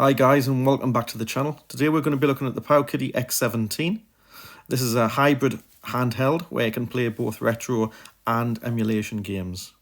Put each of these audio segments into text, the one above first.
Hi guys and welcome back to the channel. Today we're going to be looking at the Powkiddy X17. This is a hybrid handheld where you can play both retro and emulation games.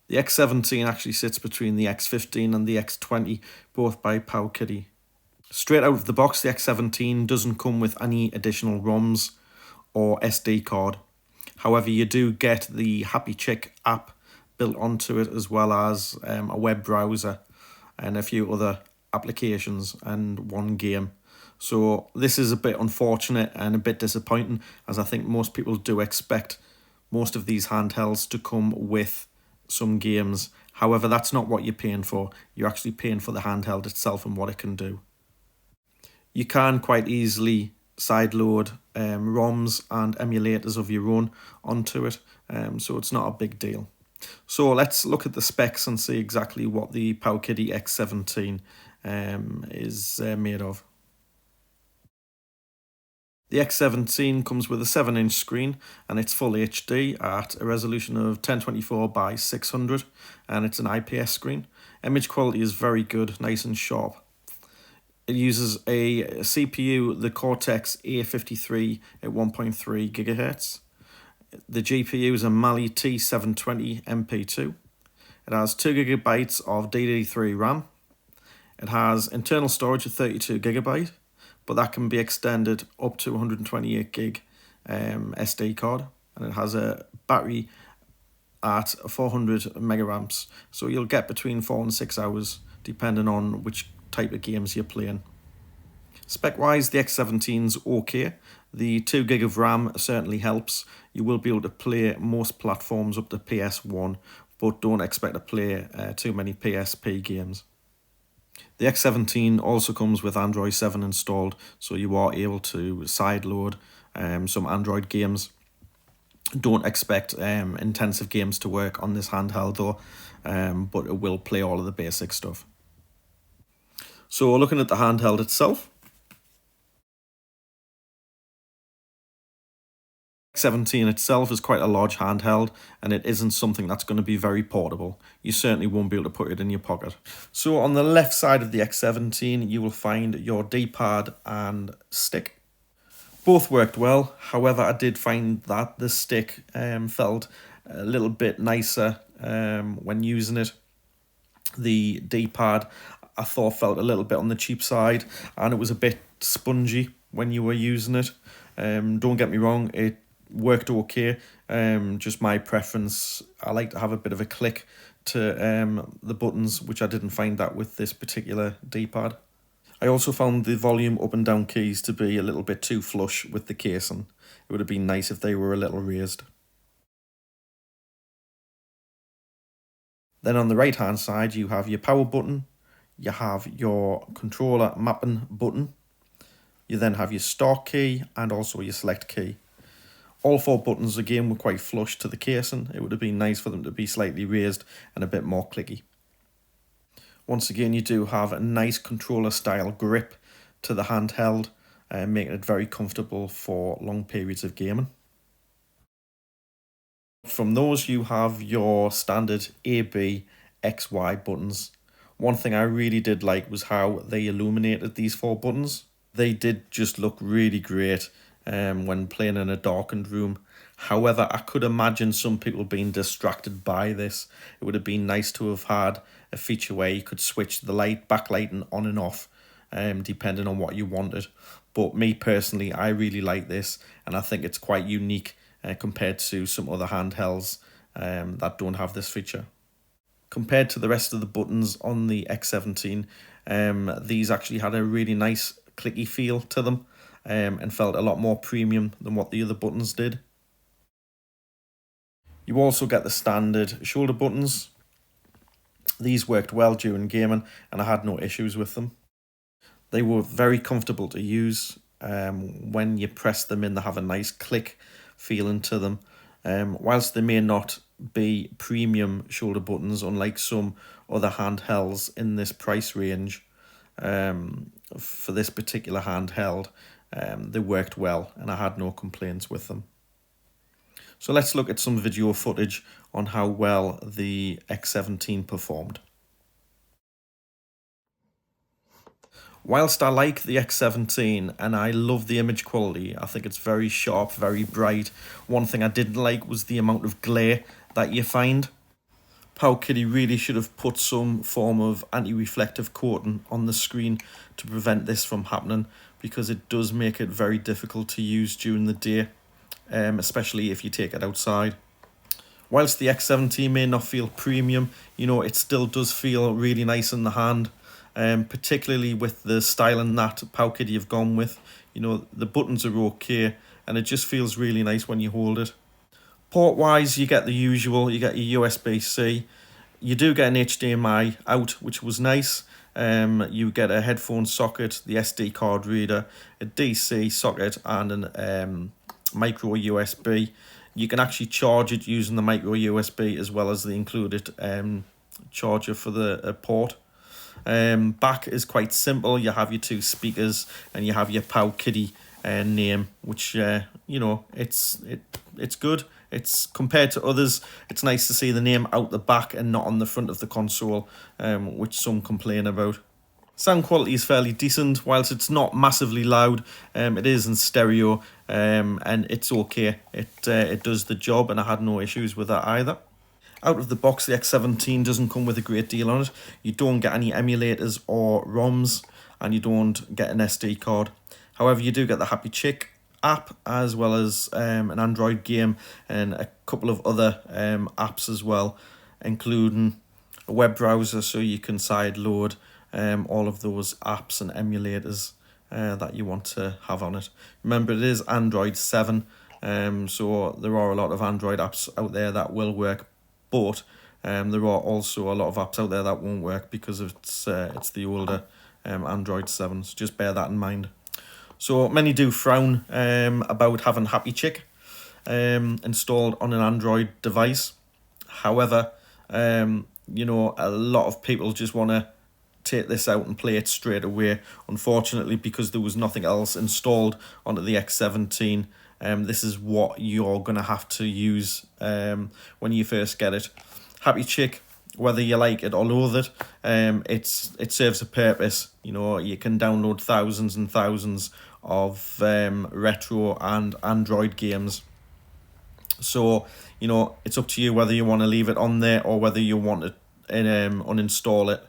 The X17 actually sits between the X15 and the X20, both by Powkiddy. Straight out of the box, the X17 doesn't come with any additional ROMs or SD card. However, you do get the Happy Chick app built onto it, as well as a web browser and a few other applications and one game. So this is a bit unfortunate and a bit disappointing, as I think most people do expect most of these handhelds to come with some games. However, that's not what you're paying for. You're actually paying for the handheld itself and what it can do. You can quite easily sideload ROMs and emulators of your own onto it, so it's not a big deal. So let's look at the specs and see exactly what the Powkiddy X17 is made of. The X17 comes with a 7-inch screen and it's full HD at a resolution of 1024 by 600, and it's an IPS screen. Image quality is very good, nice and sharp. It uses a CPU, the Cortex A53 at 1.3 GHz. The GPU is a Mali T720 MP2. It has 2 GB of DDR3 RAM. It has internal storage of 32 GB, but that can be extended up to 128 gig SD card. And it has a battery at 400 megaamps, so you'll get between 4 and 6 hours depending on which type of games you're playing. Spec wise, the X17's okay. The 2 gig of RAM certainly helps. You will be able to play most platforms up to PS1, but don't expect to play too many PSP games. The X17 also comes with Android 7 installed, so you are able to sideload some Android games. Don't expect intensive games to work on this handheld though, but it will play all of the basic stuff. So looking at the handheld itself, X17 itself is quite a large handheld, and it isn't something that's going to be very portable. You certainly won't be able to put it in your pocket. So on the left side of the X17 you will find your D-pad and stick. Both worked well, however I did find that the stick felt a little bit nicer when using it. The D-pad I thought felt a little bit on the cheap side, and it was a bit spongy when you were using it. Don't get me wrong, it worked okay. Just my preference, I like to have a bit of a click to the buttons, which I didn't find that with this particular D-pad. I also found the volume up and down keys to be a little bit too flush with the casing. It would have been nice if they were a little raised. Then on the right hand side you have your power button, you have your controller mapping button, you then have your start key and also your select key. All 4 buttons again were quite flush to the casing. It would have been nice for them to be slightly raised and a bit more clicky. Once again, you do have a nice controller style grip to the handheld, making it very comfortable for long periods of gaming. From those you have your standard A, B, X, Y buttons. One thing I really did like was how they illuminated these 4 buttons. They did just look really great when playing in a darkened room. However, I could imagine some people being distracted by this. It would have been nice to have had a feature where you could switch the backlighting on and off, depending on what you wanted. But me personally, I really like this, and I think it's quite unique compared to some other handhelds that don't have this feature. Compared to the rest of the buttons on the X17, these actually had a really nice clicky feel to them, and felt a lot more premium than what the other buttons did. You also get the standard shoulder buttons. These worked well during gaming and I had no issues with them. They were very comfortable to use. When you press them in, they have a nice click feeling to them. Whilst they may not be premium shoulder buttons, unlike some other handhelds in this price range, for this particular handheld, they worked well and I had no complaints with them. So let's look at some video footage on how well the X17 performed. Whilst I like the X17 and I love the image quality, I think it's very sharp, very bright. One thing I didn't like was the amount of glare that you find. Powkiddy really should have put some form of anti-reflective coating on the screen to prevent this from happening, because it does make it very difficult to use during the day, especially if you take it outside. Whilst the X17 may not feel premium, it still does feel really nice in the hand, particularly with the styling that Powkiddy have gone with. The buttons are okay and it just feels really nice when you hold it. Port wise, you get the usual, you get your USB-C, you do get an HDMI out, which was nice. You get a headphone socket, the SD card reader, a DC socket and an micro USB. You can actually charge it using the micro USB as well as the included charger for the port. Back is quite simple. You have your two speakers and you have your Powkiddy name, which it's good. It's compared to others, it's nice to see the name out the back and not on the front of the console, which some complain about. Sound quality is fairly decent. Whilst it's not massively loud, it is in stereo, and it's okay. It does the job, and I had no issues with that either. Out of the box, the X17 doesn't come with a great deal on it. You don't get any emulators or ROMs, and you don't get an SD card. However, you do get the Happy Chick app, as well as an Android game and a couple of other apps as well, including a web browser, so you can sideload all of those apps and emulators that you want to have on it. Remember, it is Android 7, so there are a lot of Android apps out there that will work, but there are also a lot of apps out there that won't work because it's the older Android 7, so just bear that in mind. So many do frown about having Happy Chick installed on an Android device. However, a lot of people just want to take this out and play it straight away. Unfortunately, because there was nothing else installed onto the X17, this is what you're going to have to use when you first get it. Happy Chick, whether you like it or loathe it, it serves a purpose. You can download thousands and thousands of retro and Android games. So, it's up to you whether you want to leave it on there or whether you want to uninstall it.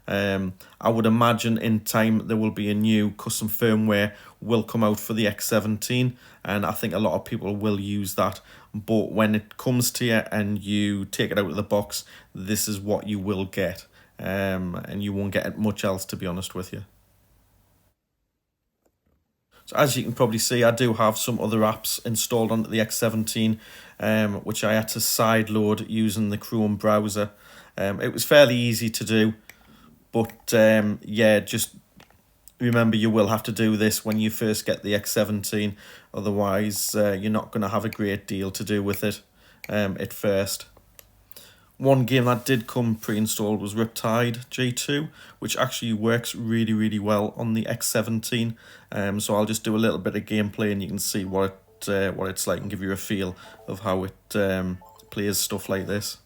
I would imagine in time there will be a new custom firmware will come out for the X17, and I think a lot of people will use that. But when it comes to you and you take it out of the box, this is what you will get, and you won't get much else, to be honest with you. So as you can probably see, I do have some other apps installed onto the X17, which I had to sideload using the Chrome browser. It was fairly easy to do, but just remember you will have to do this when you first get the X17, otherwise you're not going to have a great deal to do with it at first. One game that did come pre-installed was Riptide G2, which actually works really, really well on the X17. So I'll just do a little bit of gameplay and you can see what it's like and give you a feel of how it plays stuff like this.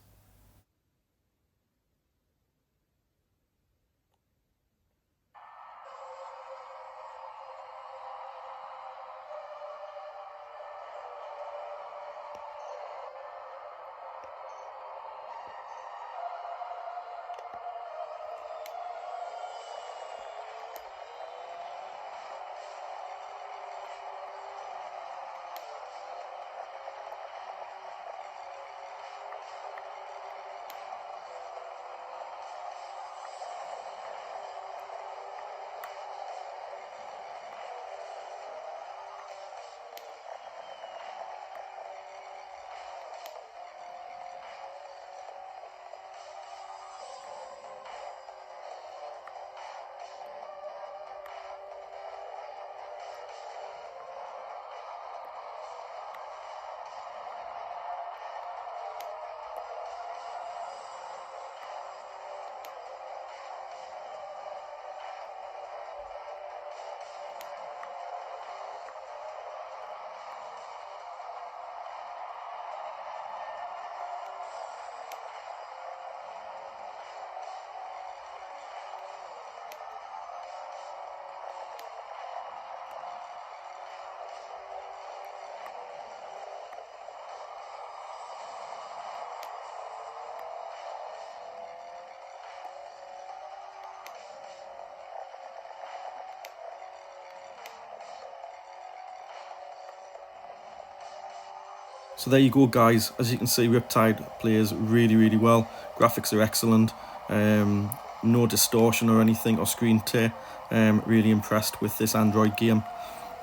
So there you go, guys. As you can see, Riptide plays really well. Graphics are excellent. No distortion or anything, or screen tear. Really impressed with this Android game.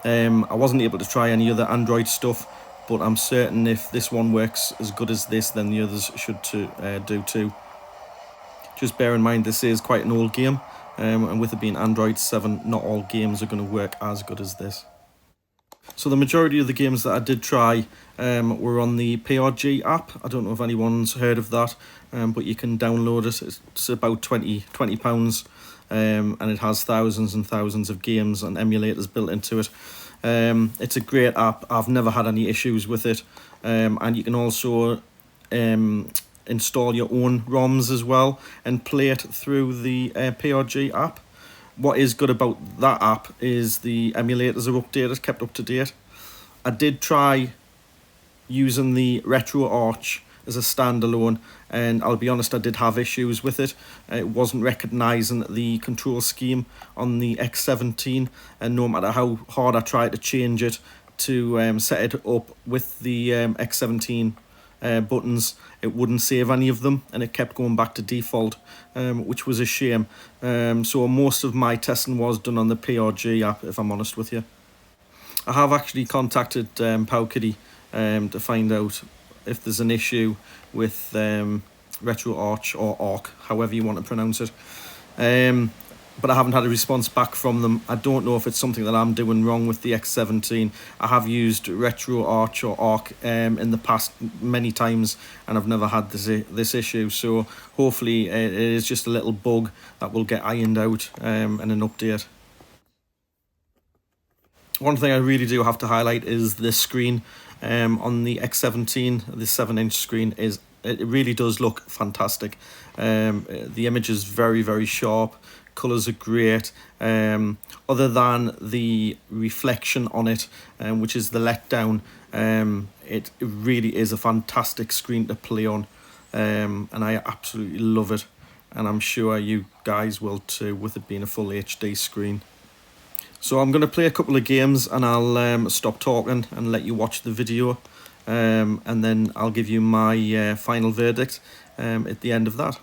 I wasn't able to try any other Android stuff, but I'm certain if this one works as good as this, then the others should do too. Just bear in mind this is quite an old game, and with it being Android 7, not all games are going to work as good as this. So the majority of the games that I did try were on the PRG app. I don't know if anyone's heard of that, but you can download it. It's about £20, and it has thousands and thousands of games and emulators built into it. It's a great app. I've never had any issues with it, and you can also install your own ROMs as well and play it through the PRG app. What is good about that app is the emulators are updated, kept up to date. I did try using the RetroArch as a standalone, and I'll be honest, I did have issues with it. It wasn't recognising the control scheme on the X17, and no matter how hard I tried to change it to set it up with the X17 buttons, it wouldn't save any of them, and it kept going back to default, which was a shame. So most of my testing was done on the PRG app, if I'm honest with you. I have actually contacted Powkiddy to find out if there's an issue with RetroArch or Arc, however you want to pronounce it. But I haven't had a response back from them. I don't know if it's something that I'm doing wrong with the X17. I have used RetroArch or Arc in the past many times, and I've never had this issue. So hopefully it is just a little bug that will get ironed out in an update. One thing I really do have to highlight is the screen on the X17. The 7-inch screen it really does look fantastic. The image is very sharp. Colours are great. Other than the reflection on it, which is the letdown, it really is a fantastic screen to play on, and I absolutely love it, and I'm sure you guys will too, with it being a full HD screen. So I'm going to play a couple of games, and I'll stop talking and let you watch the video, and then I'll give you my final verdict at the end of that.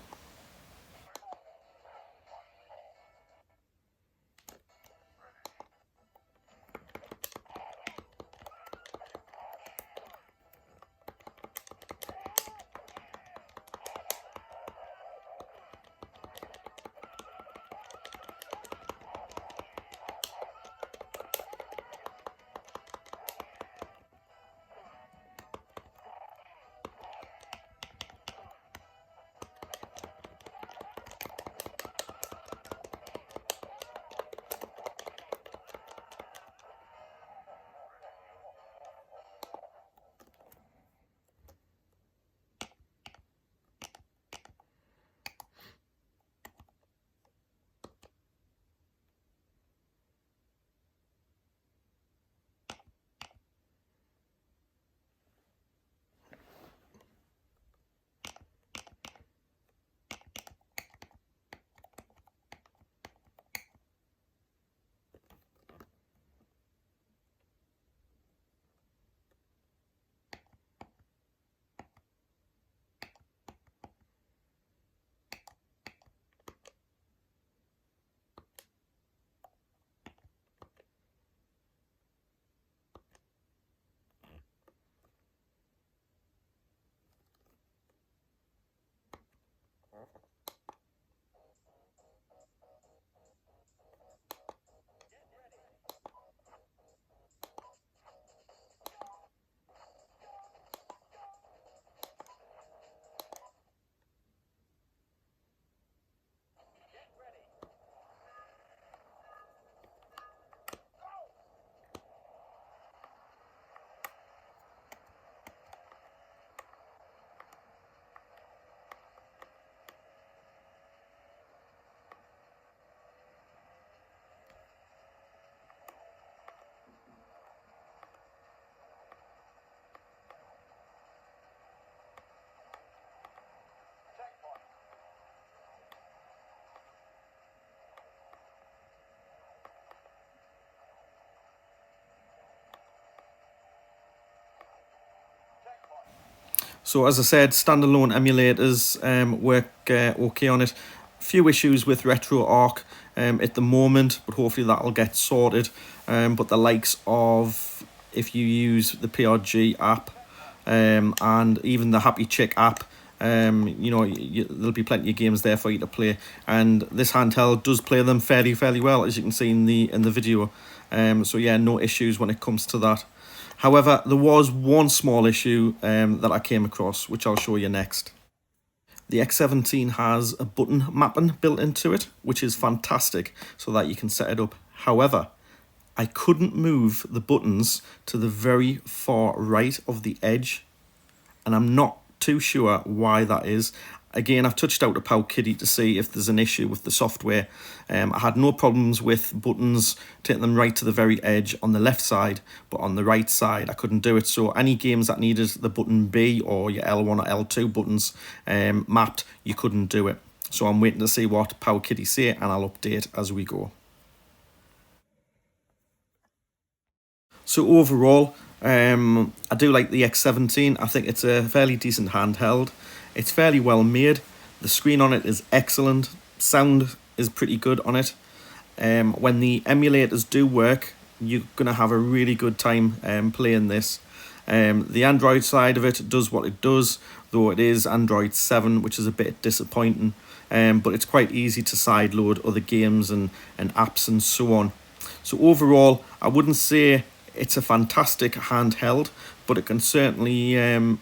So as I said, standalone emulators work okay on it. Few issues with RetroArch at the moment, but hopefully that'll get sorted. But the likes of, if you use the PRG app and even the Happy Chick app, you know, there'll be plenty of games there for you to play, and this handheld does play them fairly well, as you can see in the video. So yeah, no issues when it comes to that. However, there was one small issue that I came across, which I'll show you next. The X17 has a button mapping built into it, which is fantastic, so that you can set it up. However, I couldn't move the buttons to the very far right of the edge, and I'm not too sure why that is. Again, I've touched out to Powkiddy to see if there's an issue with the software. I had no problems with buttons taking them right to the very edge on the left side, but on the right side I couldn't do it. So any games that needed the button B or your L1 or L2 buttons mapped, you couldn't do it. So I'm waiting to see what Powkiddy say, and I'll update as we go. So overall, I do like the X17. I think it's a fairly decent handheld. It's fairly well made. The screen on it is excellent. Sound is pretty good on it. When the emulators do work, you're going to have a really good time playing this. The Android side of it does what it does, though it is Android 7, which is a bit disappointing. But it's quite easy to sideload other games and apps and so on. So overall, I wouldn't say it's a fantastic handheld, but it can certainly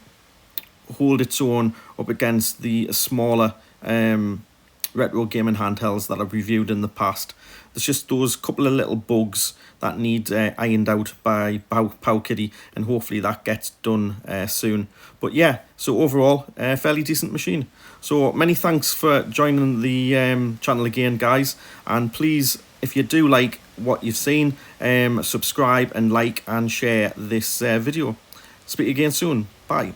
hold its own up against the smaller retro gaming handhelds that I've reviewed in the past. There's just those couple of little bugs that need ironed out by Powkiddy, and hopefully that gets done soon. But yeah, so overall, a fairly decent machine. So many thanks for joining the channel again, guys, and please, if you do like what you've seen, subscribe and like and share this video. Speak again soon. Bye.